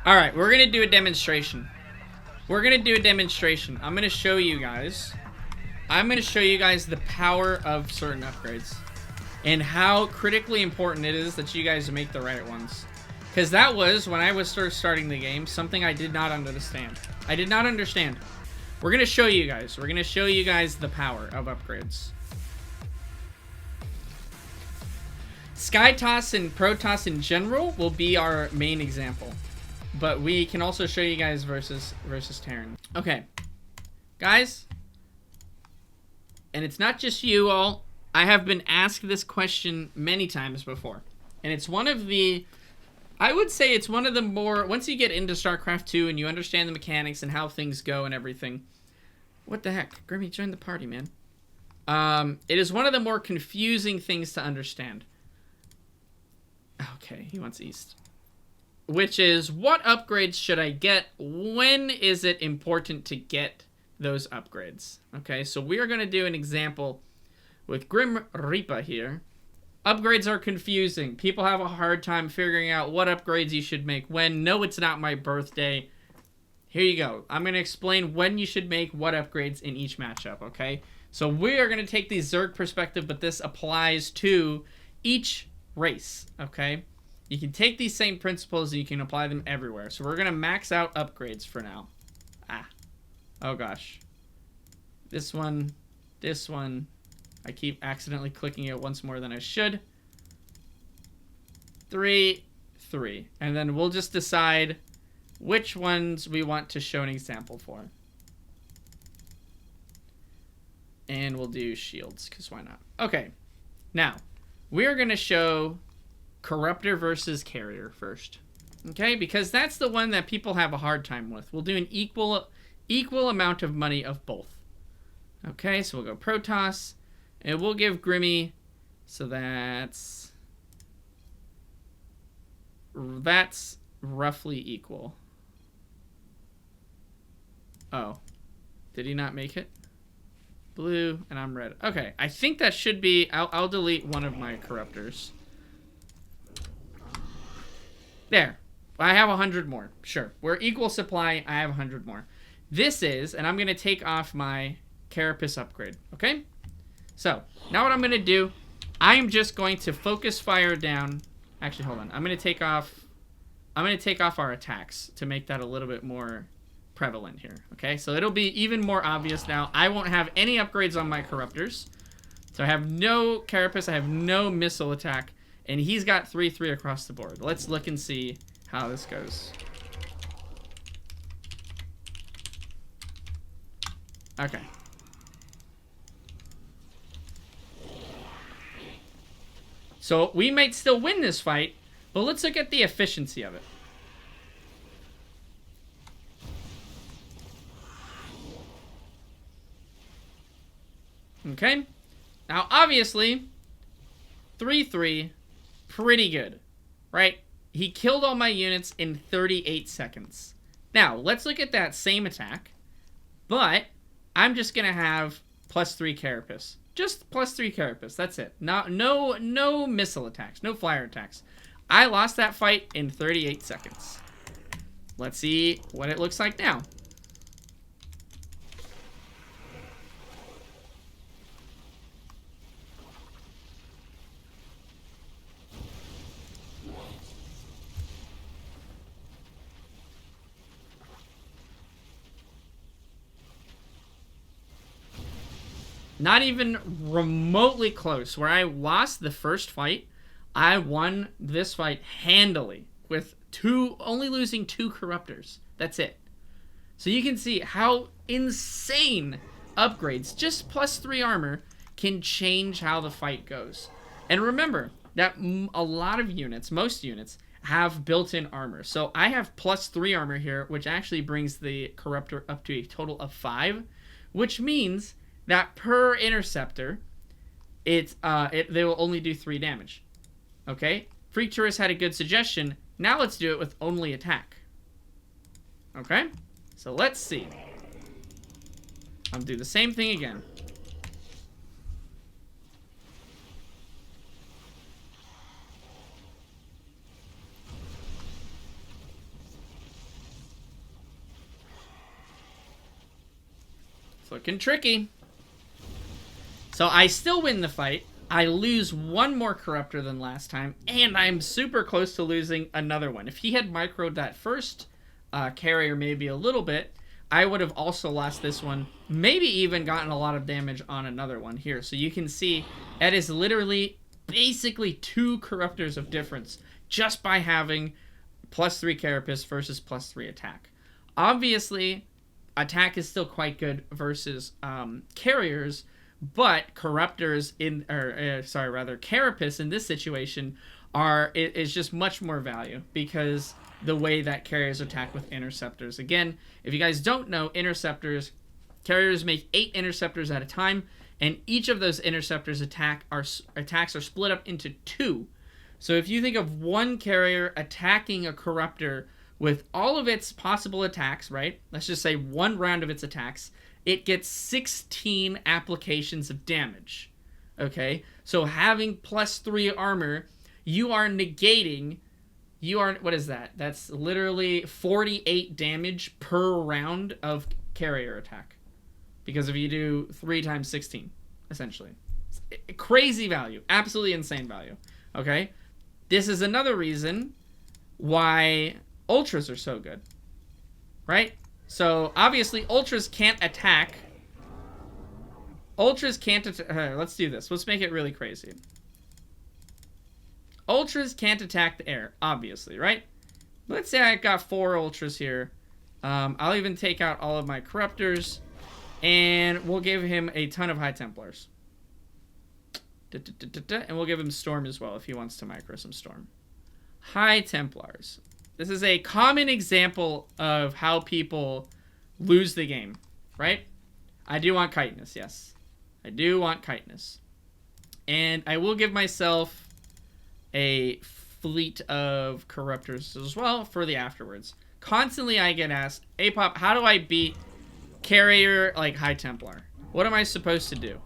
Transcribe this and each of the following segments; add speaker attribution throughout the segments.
Speaker 1: All right, we're gonna do a demonstration. We're gonna do a demonstration. I'm gonna show you guys. I'm gonna show you guys the power of certain upgrades and how critically important it is that you guys make the right ones. Because that was, when I was first starting the game, something I did not understand. I did not understand. We're gonna show you guys. We're gonna show you guys the power of upgrades. Sky Toss and Protoss in general will be our main example. But we can also show you guys versus Terran. Okay. Guys. And it's not just you all. I have been asked this question many times before. And it's one of the... I would say it's one of the more... Once you get into StarCraft 2 and you understand the mechanics and how things go and everything... What the heck? Grimmy, join the party, man. It is one of the more confusing things to understand. Okay, he wants East. Which is, what upgrades should I get? When is it important to get those upgrades? Okay, so we are going to do an example with Grim Reaper here. Upgrades are confusing. People have a hard time figuring out what upgrades you should make when. No, it's not my birthday. Here you go. I'm going to explain when you should make what upgrades in each matchup, okay? So we are going to take the Zerg perspective, but this applies to each race, okay? You can take these same principles and you can apply them everywhere. So we're going to max out upgrades for now. Oh gosh. This one. I keep accidentally clicking it once more than I should. 3. And then we'll just decide which ones we want to show an example for. And we'll do shields, because why not? Okay. Now, we're going to show Corruptor versus Carrier first. Okay? Because that's the one that people have a hard time with. We'll do an equal amount of money of both. Okay, so we'll go Protoss. And we'll give Grimmy... So that's roughly equal. Oh. Did he not make it? Blue, and I'm red. Okay, I think that should be... I'll delete one of my Corruptors. There. I have 100 more. Sure. We're equal supply. I have 100 more. This is... And I'm going to take off my Carapace upgrade. Okay? So, now what I'm going to do... I'm just going to focus fire down... Actually, hold on. I'm going to take off our attacks to make that a little bit more prevalent here. Okay, so it'll be even more obvious now. I won't have any upgrades on my Corruptors. So I have no Carapace, I have no missile attack, and he's got 3/3 across the board. Let's look and see how this goes. Okay. So we might still win this fight, but let's look at the efficiency of it. Okay. Now, obviously, 3/3, pretty good, right? He killed all my units in 38 seconds. Now, let's look at that same attack, but I'm just going to have +3 Carapace. Just +3 Carapace, that's it. No missile attacks, no flyer attacks. I lost that fight in 38 seconds. Let's see what it looks like now. Not even remotely close. Where I lost the first fight, I won this fight handily with only losing 2 Corruptors. That's it. So you can see how insane upgrades, just +3 armor, can change how the fight goes. And remember that a lot of units, most units, have built-in armor. So I have +3 armor here, which actually brings the Corruptor up to a total of 5, which means that per interceptor, they will only do 3 damage. Okay? Freak Tourist had a good suggestion. Now let's do it with only attack. Okay? So let's see. I'll do the same thing again. It's looking tricky. So I still win the fight. I lose one more corruptor than last time, and I'm super close to losing another one. If he had microed that first carrier maybe a little bit, I would have also lost this one, maybe even gotten a lot of damage on another one here. So you can see that is literally basically 2 corruptors of difference just by having +3 carapace versus +3 attack. Obviously, attack is still quite good versus carriers, but corruptors carapace in this situation is just much more value because the way that carriers attack with interceptors. Again, if you guys don't know, carriers make 8 interceptors at a time, and each of those interceptors attacks are split up into 2. So if you think of one carrier attacking a corruptor with all of its possible attacks, right? Let's just say one round of its attacks, it gets 16 applications of damage. Okay? So having +3 armor, what is that? That's literally 48 damage per round of carrier attack. Because if you do 3 times 16, essentially. Crazy value. Absolutely insane value. Okay? This is another reason why ultras are so good. Right? So, obviously, ultras can't attack. Let's do this. Let's make it really crazy. Ultras can't attack the air, obviously, right? Let's say I got 4 ultras here. I'll even take out all of my corruptors, and we'll give him a ton of high templars. And we'll give him storm as well if he wants to micro some storm. High templars. This is a common example of how people lose the game, right? I do want chitinous, yes. I do want chitinous. And I will give myself a fleet of corruptors as well for the afterwards. Constantly I get asked, hey Pop, how do I beat carrier like High Templar? What am I supposed to do?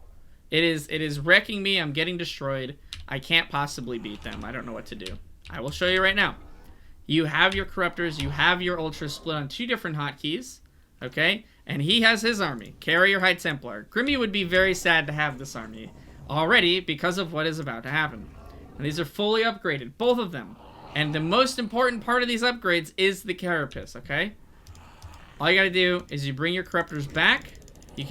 Speaker 1: It is wrecking me. I'm getting destroyed. I can't possibly beat them. I don't know what to do. I will show you right now. You have your corruptors, you have your ultras split on 2 different hotkeys, okay? And he has his army, Carrier High Templar. Grimmy would be very sad to have this army already because of what is about to happen. And these are fully upgraded, both of them. And the most important part of these upgrades is the carapace, okay? All you gotta do is you bring your corruptors back. You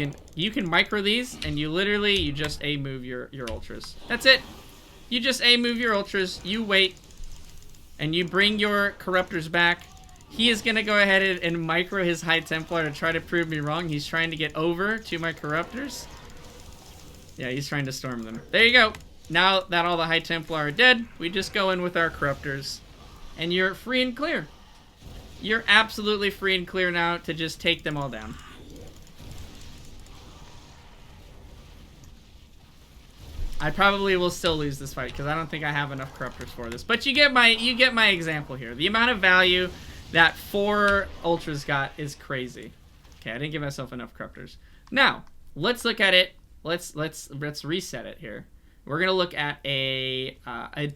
Speaker 1: can micro these, and you just A-move your ultras. That's it. You just A-move your ultras, you wait, and you bring your corruptors back. He is going to go ahead and micro his High Templar to try to prove me wrong. He's trying to get over to my corruptors. Yeah, he's trying to storm them. There you go. Now that all the High Templar are dead, we just go in with our corruptors. And you're free and clear. You're absolutely free and clear now to just take them all down. I probably will still lose this fight because I don't think I have enough corruptors for this. But you get my example here. The amount of value that 4 ultras got is crazy. Okay, I didn't give myself enough corruptors. Now, let's look at it. Let's reset it here. We're gonna look at a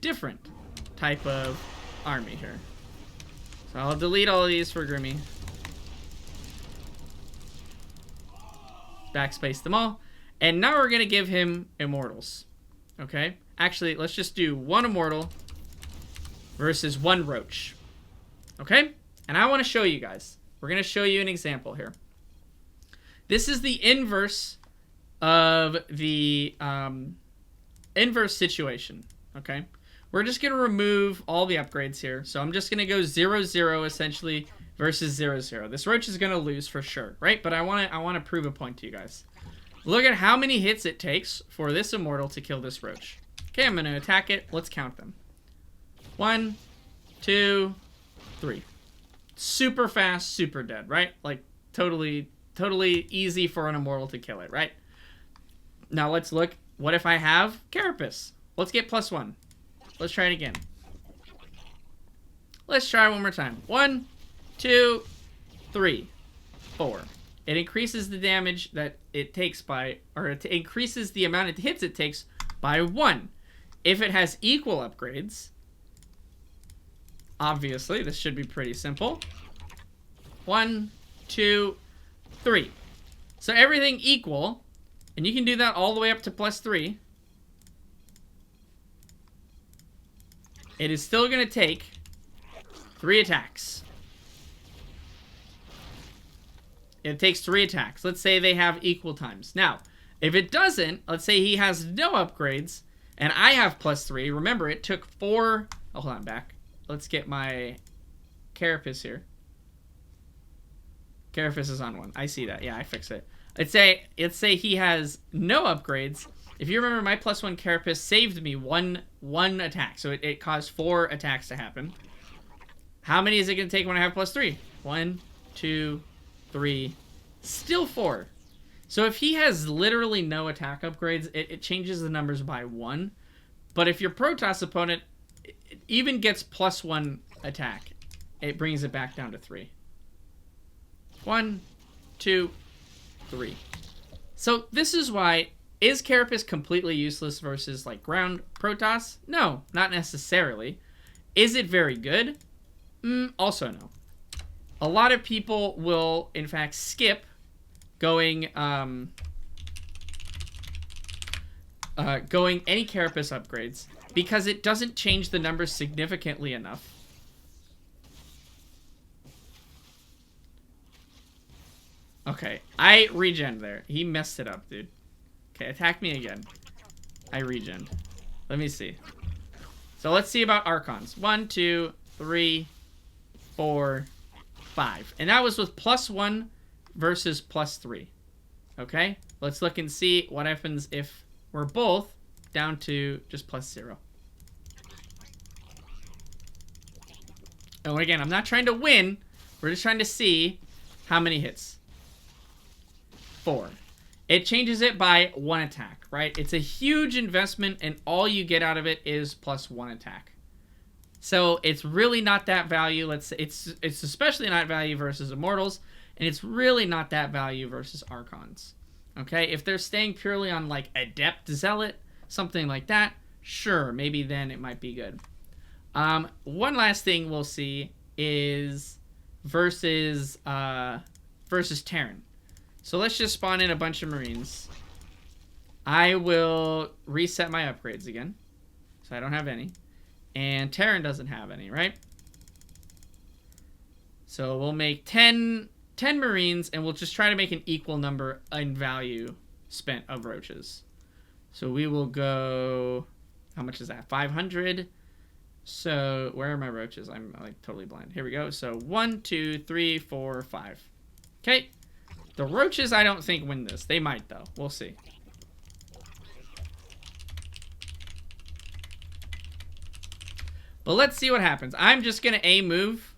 Speaker 1: different type of army here. So I'll delete all of these for Grimmy. Backspace them all. And now we're gonna give him immortals. Okay? Actually, let's just do 1 immortal versus 1 roach. Okay? And I want to show you guys. We're going to show you an example here. This is the inverse of the inverse situation. Okay? We're just going to remove all the upgrades here. So I'm just going to go 0-0 essentially versus 0-0. This roach is going to lose for sure, right? But I want to prove a point to you guys. Look at how many hits it takes for this immortal to kill this roach. Okay, I'm going to attack it. Let's count them. 1, 2, 3. Super fast, super dead, right? Like, totally easy for an immortal to kill it, right? Now, let's look. What if I have carapace? Let's get +1. Let's try it again. Let's try one more time. 1, 2, 3, 4. It increases the damage that it takes by, or it increases the amount of hits it takes by 1. If it has equal upgrades, obviously, this should be pretty simple. 1, 2, 3. So everything equal, and you can do that all the way up to +3. It is still going to take 3 attacks. It takes 3 attacks. Let's say they have equal times. Now, if it doesn't, let's say he has no upgrades, and I have +3. Remember, it took 4... Oh, hold on, back. Let's get my Carapace here. Carapace is on 1. I see that. Yeah, I fixed it. Let's say he has no upgrades. If you remember, my +1 Carapace saved me one attack. So it caused 4 attacks to happen. How many is it going to take when I have +3? 1, 2, 3, still 4. So if he has literally no attack upgrades, it changes the numbers by 1. But if your Protoss opponent even gets +1 attack, it brings it back down to 3. 1, 2, 3. So this is why, is Carapace completely useless versus like ground Protoss? No, not necessarily. Is it very good? Also no. A lot of people will, in fact, skip going any Carapace upgrades because it doesn't change the numbers significantly enough. Okay, I regen there. He messed it up, dude. Okay, attack me again. I regen. Let me see. So let's see about Archons. 1, 2, 3, 4, 5. And that was with +1 versus +3. Okay? Let's look and see what happens if we're both down to just +0. And again, I'm not trying to win. We're just trying to see how many hits. 4. It changes it by 1 attack, right? It's a huge investment, and all you get out of it is +1 attack. So it's really not that value. Let's say it's especially not value versus Immortals, and it's really not that value versus Archons. Okay, if they're staying purely on like Adept Zealot, something like that, sure, maybe then it might be good. One last thing we'll see is versus Terran. So let's just spawn in a bunch of Marines. I will reset my upgrades again, so I don't have any. And Terran doesn't have any, right? So we'll make 10 Marines, and we'll just try to make an equal number in value spent of roaches. So we will go... How much is that? 500. So where are my roaches? I'm like totally blind. Here we go. So 1, 2, 3, 4, 5. Okay. The roaches, I don't think, win this. They might, though. We'll see. But let's see what happens. I'm just going to A move,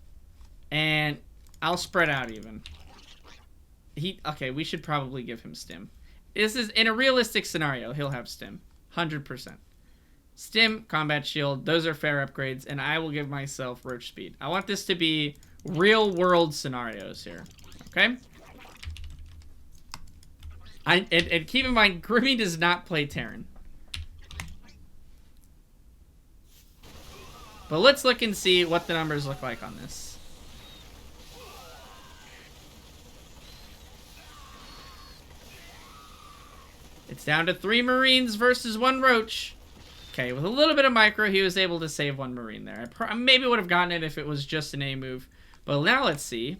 Speaker 1: and I'll spread out even. Okay, we should probably give him stim. This is, in a realistic scenario, he'll have stim. 100%. Stim, combat shield, those are fair upgrades, and I will give myself roach speed. I want this to be real-world scenarios here. Okay? And keep in mind, Grimmy does not play Terran. But let's look and see what the numbers look like on this. It's down to 3 Marines versus 1 Roach. Okay, with a little bit of micro, he was able to save 1 Marine there. I maybe would have gotten it if it was just an A move. But now let's see.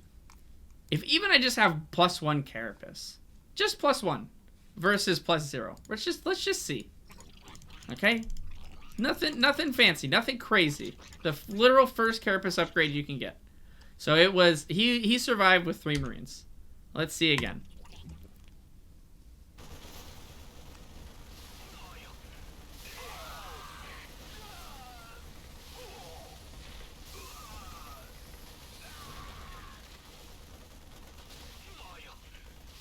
Speaker 1: If even I just have +1 Carapace. Just +1 versus +0. Let's just see. Okay? Nothing fancy, nothing crazy. The literal first Carapace upgrade you can get. So it was, he survived with 3 Marines. Let's see again.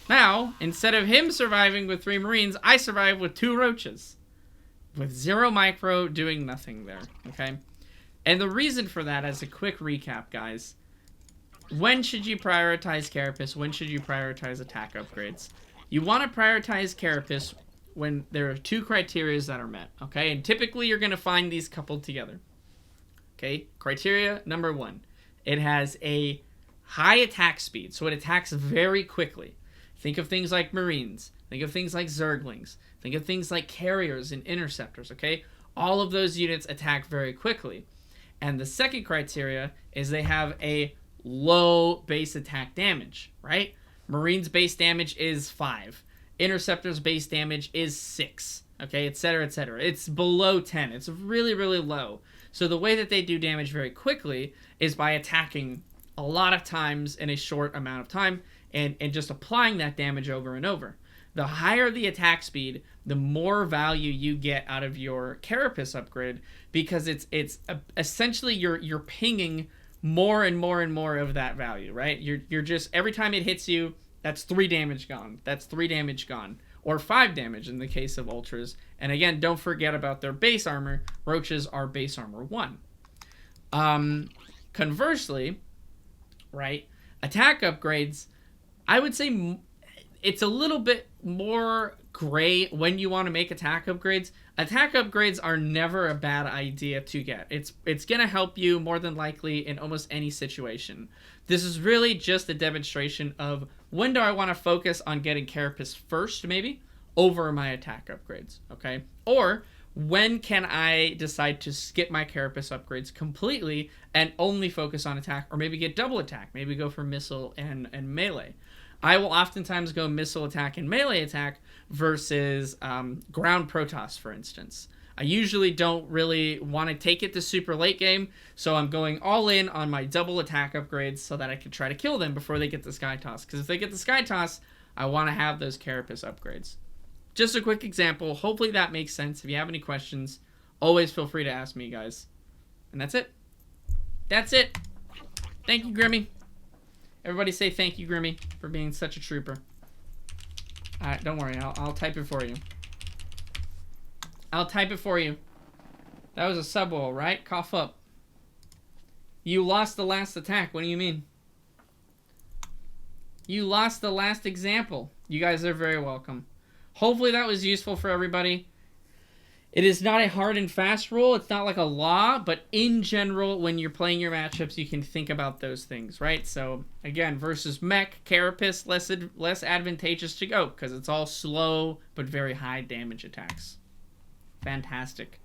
Speaker 1: Now, instead of him surviving with 3 Marines, I survived with 2 Roaches. With 0 micro, doing nothing there, okay? And the reason for that, as a quick recap, guys, when should you prioritize Carapace? When should you prioritize attack upgrades? You want to prioritize Carapace when there are 2 criteria that are met, okay? And typically you're going to find these coupled together. Okay, criteria number 1. It has a high attack speed, so it attacks very quickly. Think of things like Marines. Think of things like Zerglings. Think of things like carriers and interceptors, okay? All of those units attack very quickly. And the second criteria is they have a low base attack damage, right? Marines base damage is 5. Interceptors base damage is 6, okay, etc., etc. It's below 10. It's really, really low. So the way that they do damage very quickly is by attacking a lot of times in a short amount of time and just applying that damage over and over. The higher the attack speed, the more value you get out of your Carapace upgrade, because it's essentially you're pinging more and more and more of that value, right? You're just, every time it hits you, that's 3 damage gone. That's 3 damage gone. Or 5 damage in the case of Ultras. And again, don't forget about their base armor. Roaches are base armor 1. Conversely, right, attack upgrades, I would say it's a little bit more gray when you want to make attack upgrades. Attack upgrades are never a bad idea to get. It's going to help you more than likely in almost any situation. This is really just a demonstration of when do I want to focus on getting Carapace first, maybe, over my attack upgrades, okay? Or when can I decide to skip my Carapace upgrades completely and only focus on attack, or maybe get double attack, maybe go for missile and melee. I will oftentimes go missile attack and melee attack versus ground Protoss, for instance. I usually don't really want to take it to super late game, so I'm going all in on my double attack upgrades so that I can try to kill them before they get the Sky Toss. Because if they get the Sky Toss, I want to have those Carapace upgrades. Just a quick example. Hopefully that makes sense. If you have any questions, always feel free to ask me, guys. And that's it. That's it. Thank you, Grimmy. Everybody say thank you, Grimmy, for being such a trooper. Alright, don't worry. I'll type it for you. I'll type it for you. That was a sub wall, right? Cough up. You lost the last attack. What do you mean? You lost the last example. You guys are very welcome. Hopefully that was useful for everybody. It is not a hard and fast rule. It's not like a law, but in general, when you're playing your matchups, you can think about those things, right? So, again, versus mech, Carapace, less advantageous to go, because it's all slow, but very high damage attacks. Fantastic.